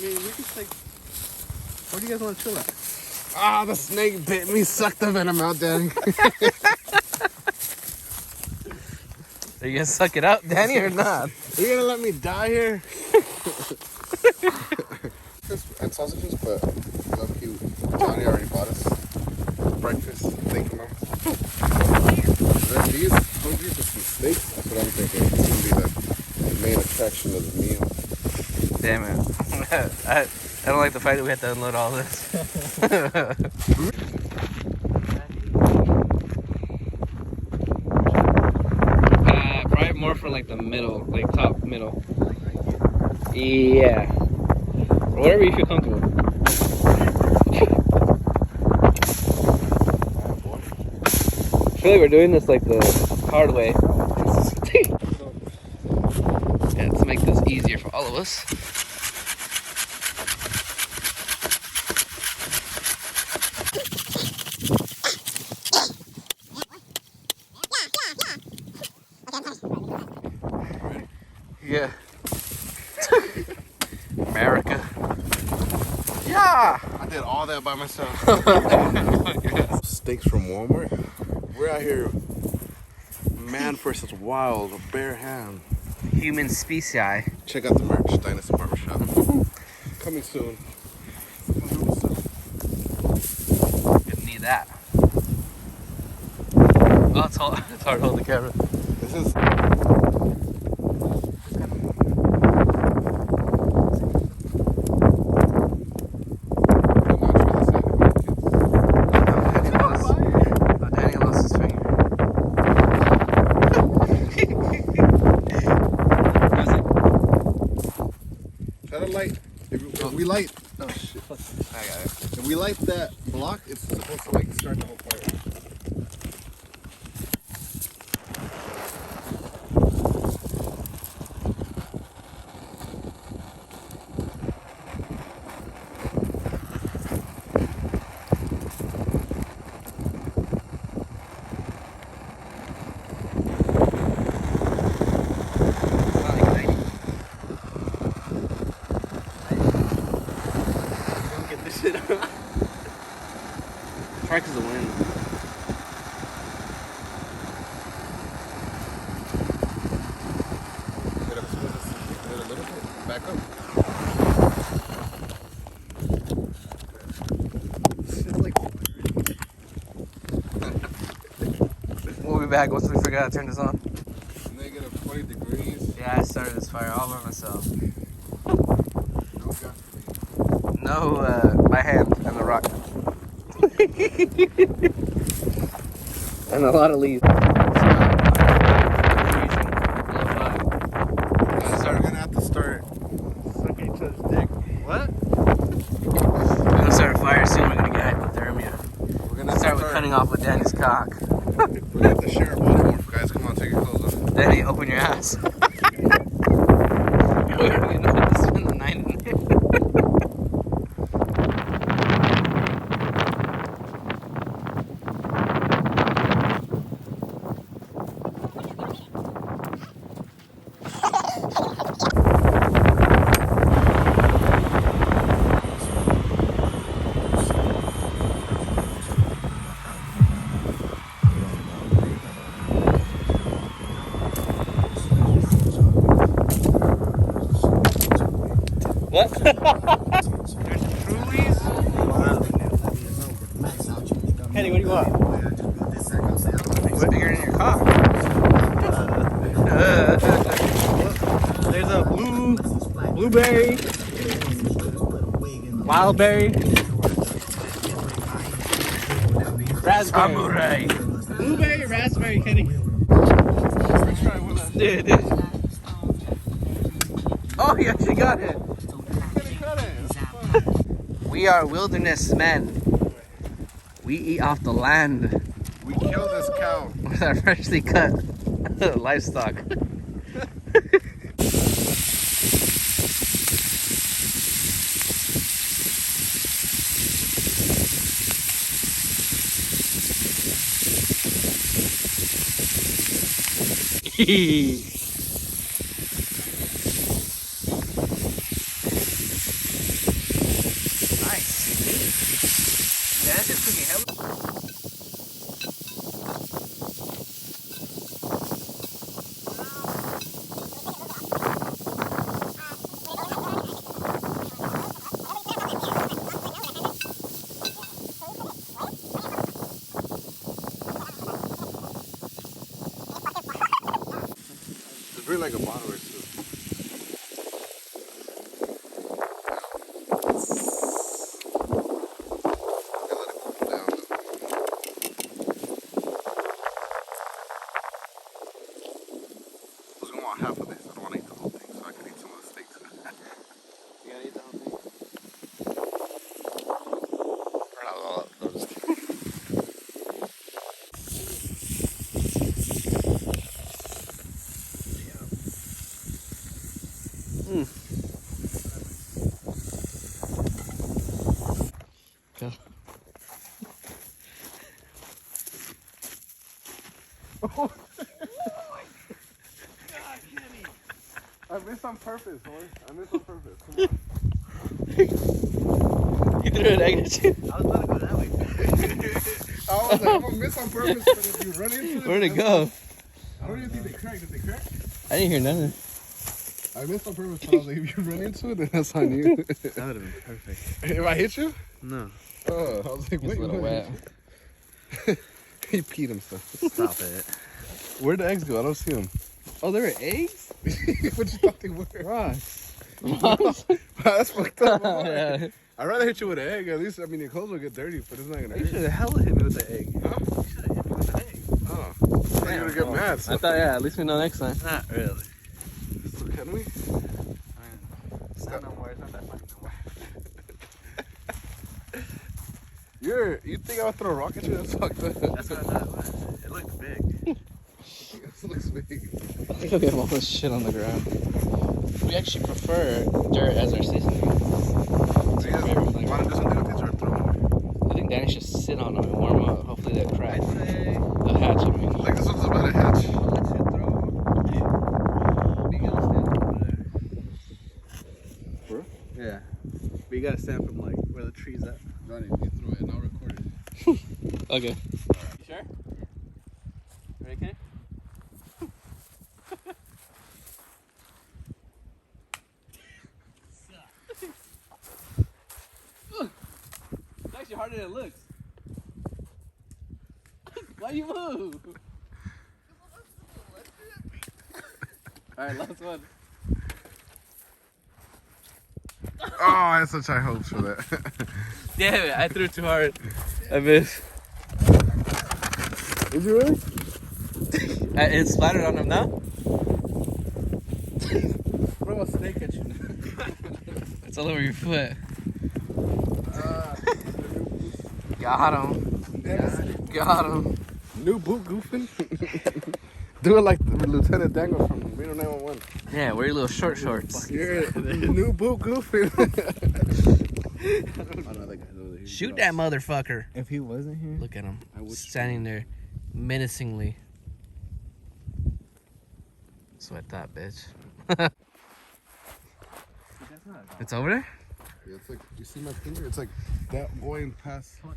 mean, we can take. Where do you guys want to chill at? Ah, the snake bit me. Suck the venom out, Danny. Are you gonna suck it up, Danny, or not? Are you gonna let me die here? And sausages, but love you. Johnny already bought us breakfast. Thank you, Mom. These hungry for some steaks? That's what I'm thinking. It's gonna be the main attraction of the meal. Damn it. I don't like the fact that we have to unload all this. Probably more for like the middle, like top middle. Yeah. Whatever you feel comfortable. I feel like we're doing this like the hard way. Yeah, to make this easier for all of us. Yeah. America. Yeah. I did all that by myself. Steaks from Walmart. We're out here, man versus wild, a bare hand. Human species. Check out the merch, Dynasty Barbershop. Coming soon. Didn't need that. Oh, it's hard to hold the camera. This is. Danny lost his finger. Try to light. If we light. Oh shit. I got it. If we light that block, it's supposed to like start the whole fire. Try because of the wind. A little bit. Back up. We'll be back once we figure out how to turn this on. Negative 20 degrees. Yeah, I started this fire all by myself. No gas. No, my hand and the rock. And a lot of leaves. We're gonna have to start sucking each other's dick. What? We're gonna start a fire soon. We're gonna get hypothermia. We're gonna Start with cutting off with Danny's cock. We're gonna have to share a body morph, guys. Come on, take your clothes off. Danny, open your ass. We're gonna have to spend the night in there. What? Kenny, what do you want? What's bigger in your cock? There's a blueberry, wildberry, raspberry. Samurai. Blueberry, raspberry, Kenny. Dude. Oh, yeah, she got it. We are wilderness men. We eat off the land We killed this cow. with our freshly cut livestock. Bring like a bottle or two. Half of this. I don't want to eat the whole thing, so I can eat some of the steaks. You gotta eat the whole thing. Or not all up. No, just kidding. Go. I missed on purpose, boy. I missed on purpose. Come on. He threw an egg at you. I was about to go that way. I was like, I'm gonna miss on purpose, but if you run into it. Where'd it go? I don't even think they cracked. Did they crack? I didn't hear nothing. I missed on purpose, but I was like, if you run into it, then that's on you. That would have been perfect. If I hit you? No. Oh, I was like, He's wait, a little wait. wet. He peed himself. Stop it. Where'd the eggs go? I don't see them. Oh, there were eggs? What you thought they were? Rocks. That's fucked up. Yeah. I'd rather hit you with an egg. At least, I mean, your clothes will get dirty, but it's not gonna You hurt. should have hella hit me with the egg. Huh? You should have hit me with the egg. Oh. I thought you were gonna get mad. So. I thought, yeah, at least we know next time. Not really. So can we? Not no more. It's not that funny no more. You think I would throw a rock at you? That's fucked up. That's what I thought it was. It looks big. This looks big. I think we have all this shit on the ground. We actually prefer dirt as our seasoning. It's our favorite thing. Want to do something with these or throw them? I think Danny should sit on them and warm up. Hopefully they'll crack. I'd say They'll hatch, I mean. Like this one's about to hatch. I'll let you throw them. You gotta stand over there. For? Yeah. But you gotta stand from like where the tree's at. Johnny, you throw it and I'll record it. Okay. You sure? Ready, Kenny? It's actually harder than it looks. Why you move? Alright, last one. Oh, I had such high hopes for that. Damn it, I threw too hard. I missed. Is you really? It splattered on him now? Throw a snake at you. It's all over your foot. Got him. Got him. New boot goofing. Do it like Lieutenant Dangle from Reno 911. Yeah, wear your little short shorts. You're new boot goofing. Shoot that motherfucker. If he wasn't here, Look at him. I would Standing there menacingly. That's what I thought, bitch. that's not a dog. It's over there? Yeah, it's like, you see my finger? It's like that going past toward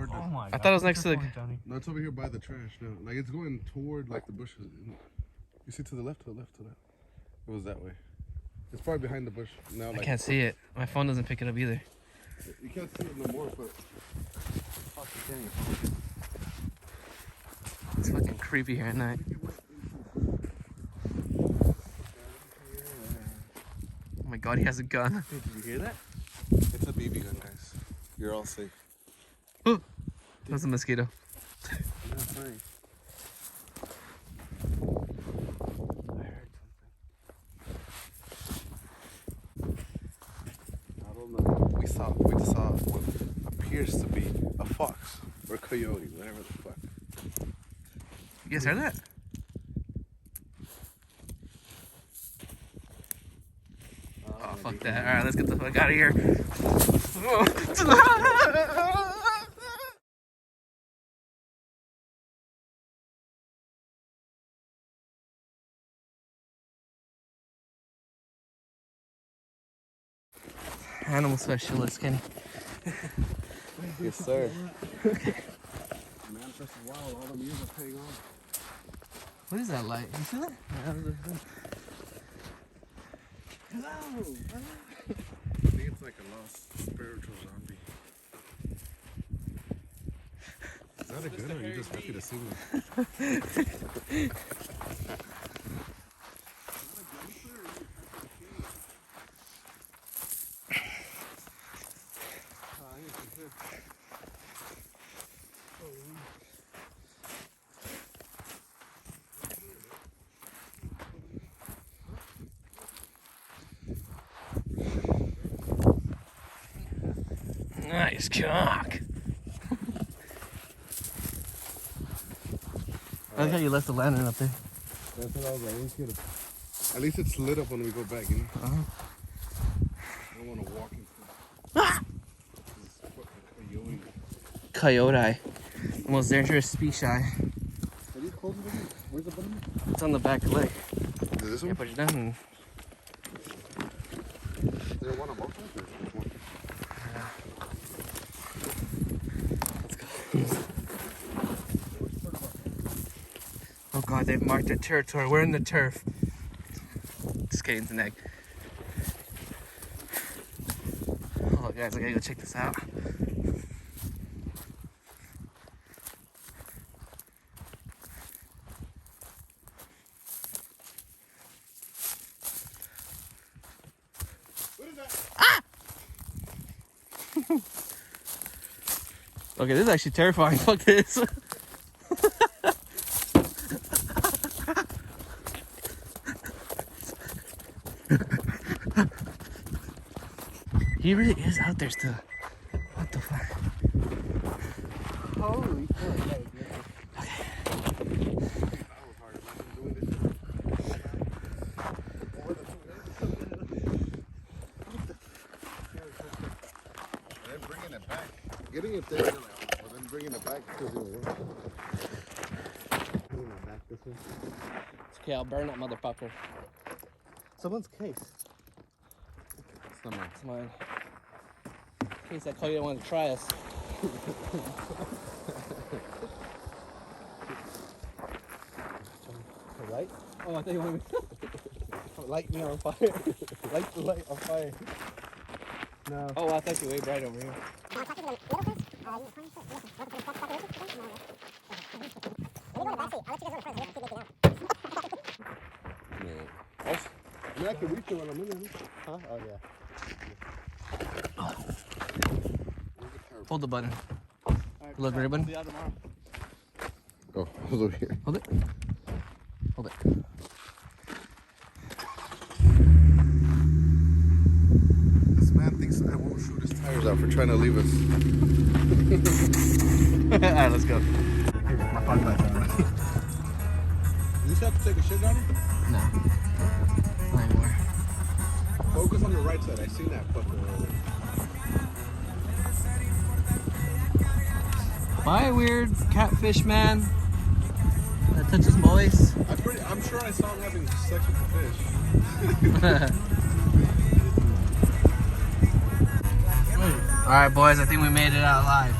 the... Oh my God. I thought it was next to the... No, it's over here by the trash now. Like it's going toward like the bushes. You see to the left, to the left, to the left. It was that way. It's probably behind the bush now. I Like, can't see it. My phone doesn't pick it up either. You can't see it no more, but It's fucking creepy here at night. Oh my God, he has a gun. Dude, did you hear that? it's a BB gun, guys. You're all safe. That's a mosquito. Not funny. I heard something. I don't know. We just saw what appears to be a fox or coyote, whatever the fuck. You guys heard that? Oh, fuck that. Alright, let's get the fuck out of here. Animal specialist, Kenny. Yes, sir. Manifested wild, all them years are paying off. What is that light? You see that? Hello. I think it's like a lost spiritual zombie. Is that a good or are you just happy to see me? Nice cock. I like how you left the lantern up there. That's what I was like. At least it's lit up when we go back, you know? Uh-huh. I don't want to walk into this fucking coyote. Coyote. The most dangerous species. What are you called again? Where's the button? It's on the back leg. Is it this Yeah, one? put it down. Is there one on both sides or just one? Oh god, they've marked their territory. We're in the turf. Just kidding, it's an egg. Oh guys, I gotta go check this out. What is that? Okay, this is actually terrifying. Fuck this. He really is out there still. What the fuck? Holy fuck. Getting it there, you're like, oh, then bringing it back because it will work. Bringing it back this way. It's okay, I'll burn that motherfucker. Someone's case. It's not mine. It's mine. In case that Coyote wanted to try us. Right? Oh, I thought you wanted me Light me on fire. Light the light on fire. No. Oh, I thought you were way bright over here. I mean, I can reach it when I'm in there. Huh? Oh, yeah. Hold the button. Look, ready button? See you tomorrow. Oh, I was over here. Hold it. Hold it. This man thinks I won't shoot his tires out for trying to leave us. Alright, let's go. My fog lights on. You just have to take a shit down here? No. Not anymore. Focus on the right side. I seen that fucker earlier. Bye, weird catfish man. That touches boys. I'm sure I saw him having sex with the fish. Alright, boys, I think we made it out alive.